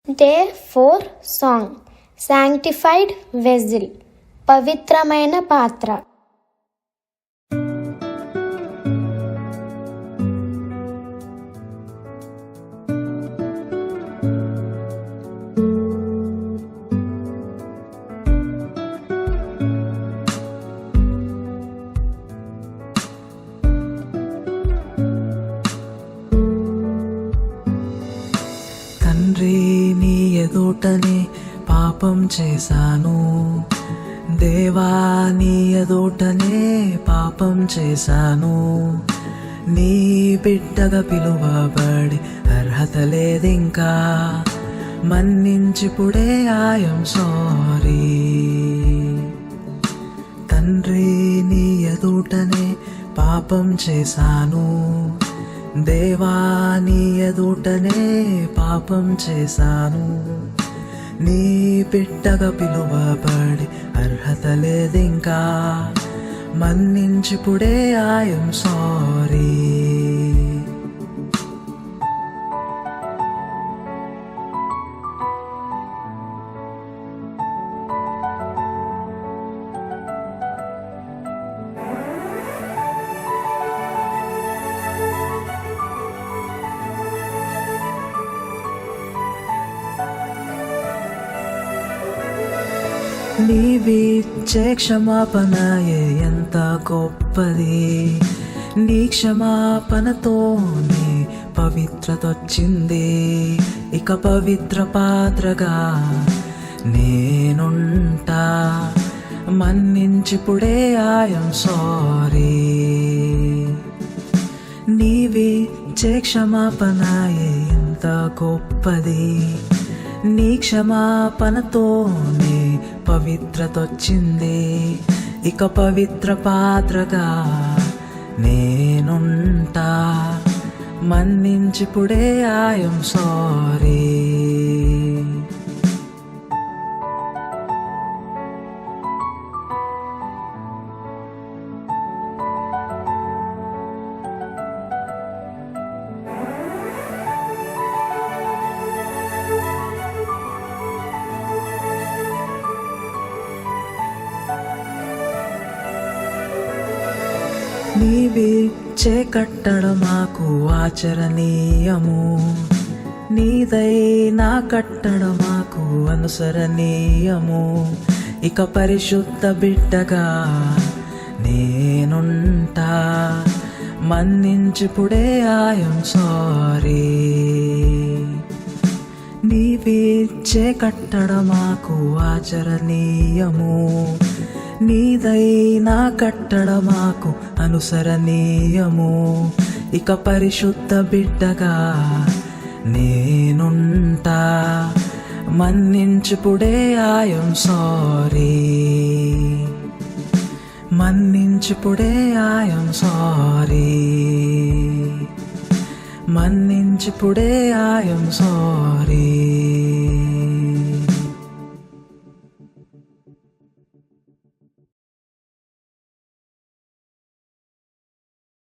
Day 4 Song Sanctified Vessel పవిత్రమైన పాత్ర. తండ్రి నీ ఎదుటనే పాపం చేశాను, దేవా నీ ఎదుటనే పాపం చేశాను. నీ బిడ్డగా పిలువబడి అర్హత లేదింకా, మన్నించిపుడే ఐయామ్ సారీ. తండ్రి నీ ఎదుటనే పాపం చేశాను, దేవా నీ ఎదుటనే పాపం చేశాను. నీ బిడ్డగా పిలువబడి అర్హత లేదింకా, మన్నించిపుడే ఐయామ్ సారీ. నీవిచ్చే క్షమాపణయే ఎంత గొప్పది, నీ క్షమాపణతోనే పవిత్రత వచ్చింది. ఇక పవిత్ర పాత్రగా నేనుంటా, మన్నించిపుడే ఐయామ్ సారీ. నీవిచ్చే క్షమాపణయే ఎంత గొప్పది, నీ క్షమాపణతోనే పవిత్రత వచ్చింది. ఇక పవిత్ర పాత్రగా నేనుంటా, మన్నించిపుడే ఐయామ్ సారీ. నీవిచ్చే కట్టడ మాకు ఆచరణీయము, నీదైనా కట్టడ మాకు అనుసరణీయము. ఇక పరిశుద్ధ బిడ్డగా నేనుంటా, మన్నించిపుడే ఐయామ్ సారీ. నీవిచ్చే కట్టడ మాకు ఆచరణీయము, నీదైనా కట్టడ మాకు అనుసరణీయము. ఇక పరిశుద్ధ బిడ్డగా నేనుంటా, మన్నించిపుడే ఐయామ్ సారీ. మన్నించిపుడే ఐయామ్ సారీ. మన్నించిపుడే ఐయామ్ సారీ.